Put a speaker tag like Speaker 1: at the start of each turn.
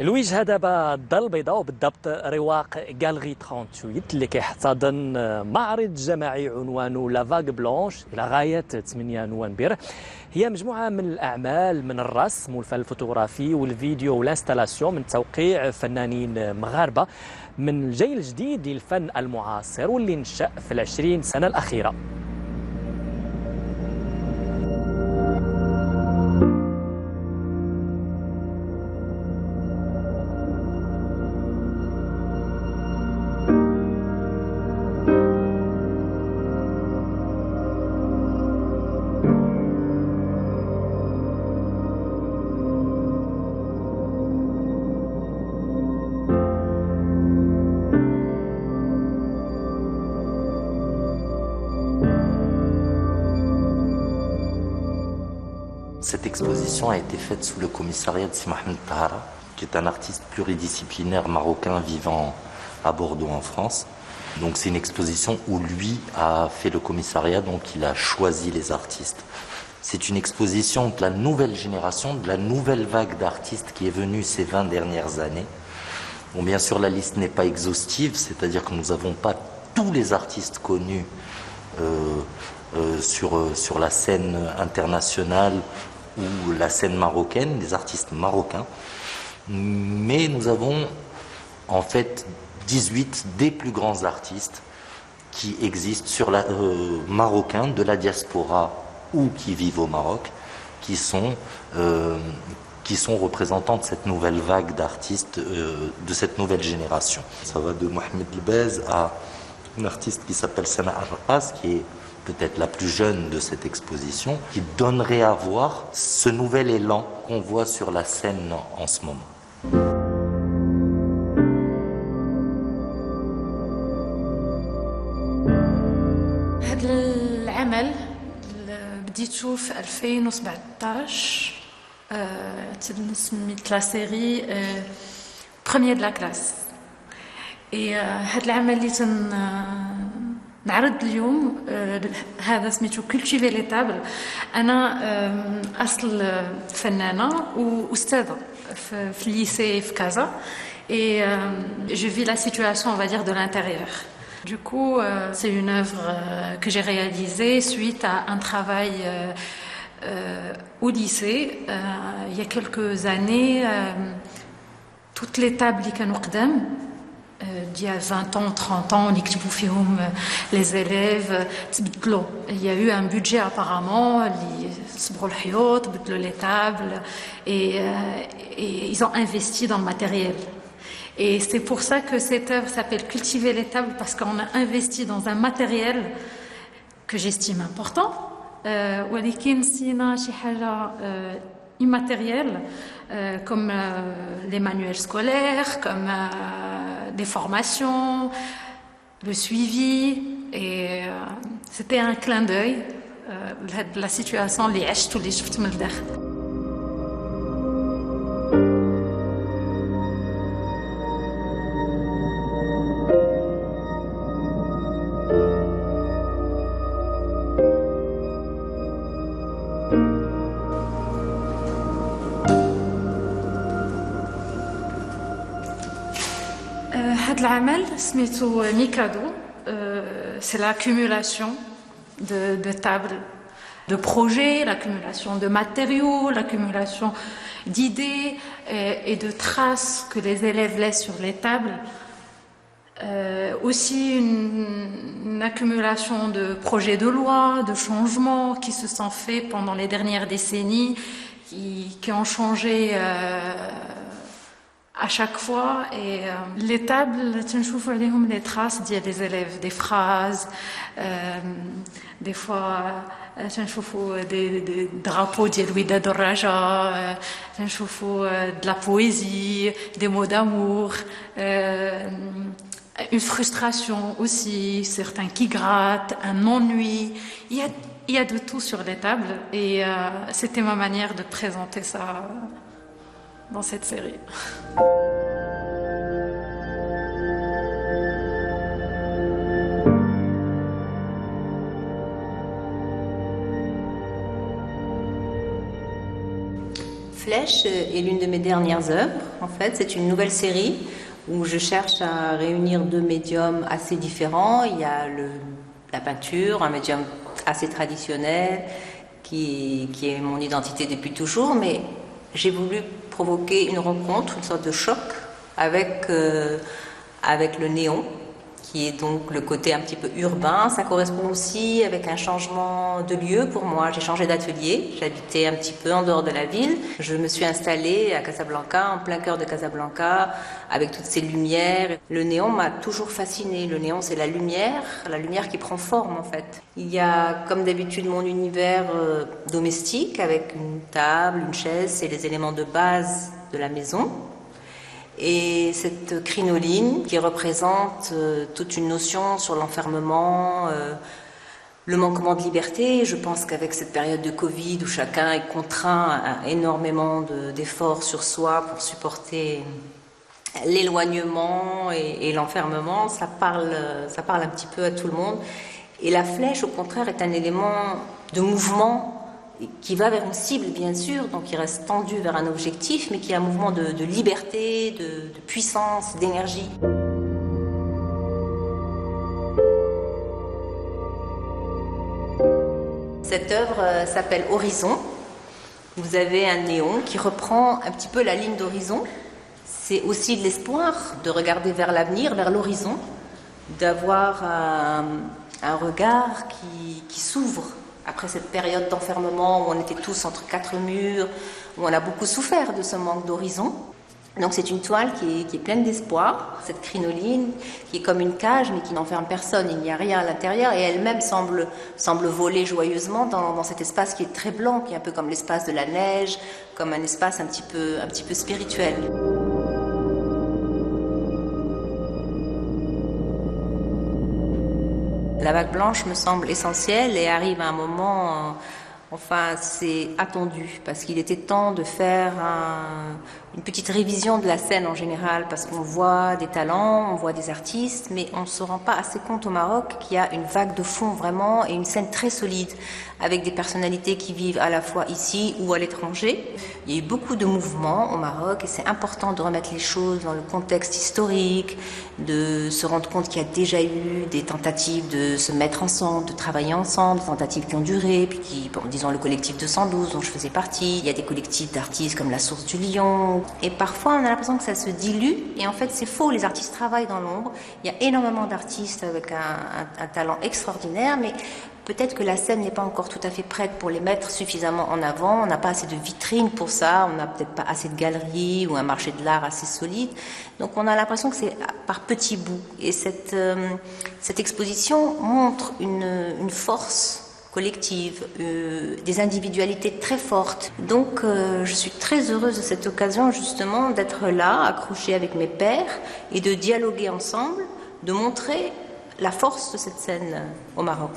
Speaker 1: الوجهة دابا الدار البيضاء وبالضبط رواق غالغي 38 اللي كيحتضن معرض جماعي عنوانه لا فاغ بلونش إلى غاية 8 نوفمبر. هي مجموعة من الأعمال من الرسم والفن الفوتوغرافي والفيديو والانستالاسيون من توقيع فنانين مغاربة من الجيل الجديد للفن المعاصر واللي نشأ في ال20 سنة الأخيرة.
Speaker 2: Cette exposition a été faite sous le commissariat de Si Mohamed Tahara, qui est un artiste pluridisciplinaire marocain vivant à Bordeaux en France. Donc c'est une exposition où lui a fait le commissariat, donc il a choisi les artistes. C'est une exposition de la nouvelle génération, de la nouvelle vague d'artistes qui est venue ces 20 dernières années. Bon, bien sûr, la liste n'est pas exhaustive, c'est-à-dire que nous n'avons pas tous les artistes connus sur la scène internationale ou la scène marocaine, des artistes marocains, mais nous avons en fait 18 des plus grands artistes qui existent sur la marocains de la diaspora ou qui vivent au Maroc, qui sont représentants de cette nouvelle vague d'artistes, de cette nouvelle génération. Ça va de Mohamed Elbaz à un artiste qui s'appelle Sana Arraqas, qui est peut-être la plus jeune de cette exposition, qui donnerait à voir ce nouvel élan qu'on voit sur la scène en ce moment.
Speaker 3: هذا العمل بديتو في 2017 سميت لا سيري بروميير دو لا كلاس. هذا العمل اللي نعرض اليوم هذا سميتو كولتيفي لي تابل. انا اصل فنانه واستاذه في الليسي في كازا et je vis la situation, on va dire, de l'intérieur. Du coup, c'est une œuvre que j'ai réalisée suite à un travail au lycée. Il y a quelques années, toutes les tables qui كانوا قدام d'il y a 20 ans, 30 ans, les élèves, il y a eu un budget apparemment, les tables, et ils ont investi dans le matériel. Et c'est pour ça que cette œuvre s'appelle Cultiver les tables, parce qu'on a investi dans un matériel que j'estime important. ولكن سينا شي حاجة immatériel, comme les manuels scolaires, comme des formations, le suivi. Et c'était un clin d'œil de la situation اللي عشت واللي شفت من الداخل. هذا العمل سميتو ميكادو. C'est l'accumulation de tables, de projets, l'accumulation de matériaux, l'accumulation d'idées et de traces que les élèves laissent sur les tables. Aussi une accumulation de projets de loi, de changements qui se sont faits pendant les dernières décennies, qui ont changé à chaque fois. Et les tables, تنشوفوا عليهم les traces des élèves, des phrases, des fois تنشوفوا des drapeaux ديال وداد الرجاء, تنشوفوا de la poésie, des mots d'amour, une frustration aussi, certains qui grattent, un ennui. Il y a de tout sur les tables, et c'était ma manière de présenter ça dans cette série.
Speaker 4: Flèche est l'une de mes dernières œuvres. En fait, c'est une nouvelle série où je cherche à réunir deux médiums assez différents. Il y a la peinture, un médium assez traditionnel qui est mon identité depuis toujours, mais j'ai voulu provoquer une rencontre, une sorte de choc avec le néon, qui est donc le côté un petit peu urbain. Ça correspond aussi avec un changement de lieu pour moi. J'ai changé d'atelier, j'habitais un petit peu en dehors de la ville. Je me suis installée à Casablanca, en plein cœur de Casablanca, avec toutes ces lumières. Le néon m'a toujours fascinée. Le néon, c'est la lumière qui prend forme en fait. Il y a, comme d'habitude, mon univers domestique, avec une table, une chaise, c'est les éléments de base de la maison. Et cette crinoline qui représente toute une notion sur l'enfermement, le manquement de liberté. Je pense qu'avec cette période de Covid où chacun est contraint à énormément d'efforts sur soi pour supporter l'éloignement et l'enfermement, ça parle un petit peu à tout le monde. Et la flèche, au contraire, est un élément de mouvement qui va vers une cible, bien sûr, donc il reste tendu vers un objectif, mais qui est un mouvement de liberté, de puissance, d'énergie. Cette œuvre s'appelle Horizon. Vous avez un néon qui reprend un petit peu la ligne d'horizon. C'est aussi de l'espoir de regarder vers l'avenir, vers l'horizon, d'avoir un regard qui s'ouvre après cette période d'enfermement où on était tous entre quatre murs, où on a beaucoup souffert de ce manque d'horizon. Donc c'est une toile qui est pleine d'espoir, cette crinoline qui est comme une cage mais qui n'enferme personne, il n'y a rien à l'intérieur et elle-même semble voler joyeusement dans cet espace qui est très blanc, qui est un peu comme l'espace de la neige, comme un espace un petit peu spirituel. La vague blanche me semble essentielle et arrive à un moment, c'est attendu, parce qu'il était temps de faire une petite révision de la scène en général, parce qu'on voit des talents, on voit des artistes, mais on ne se rend pas assez compte au Maroc qu'il y a une vague de fond vraiment et une scène très solide, avec des personnalités qui vivent à la fois ici ou à l'étranger. Il y a eu beaucoup de mouvements au Maroc et c'est important de remettre les choses dans le contexte historique, de se rendre compte qu'il y a déjà eu des tentatives de se mettre ensemble, de travailler ensemble, des tentatives qui ont duré, puis disons le collectif 212 dont je faisais partie, il y a des collectifs d'artistes comme La Source du Lion, et parfois on a l'impression que ça se dilue, et en fait c'est faux, les artistes travaillent dans l'ombre, il y a énormément d'artistes avec un talent extraordinaire, mais peut-être que la scène n'est pas encore tout à fait prête pour les mettre suffisamment en avant, on n'a pas assez de vitrines pour ça, on n'a peut-être pas assez de galeries ou un marché de l'art assez solide, donc on a l'impression que c'est par petits bouts, et cette exposition montre une force collective, des individualités très fortes. Donc je suis très heureuse de cette occasion justement d'être là, accrochée avec mes pairs et de dialoguer ensemble, de montrer la force de cette scène au Maroc.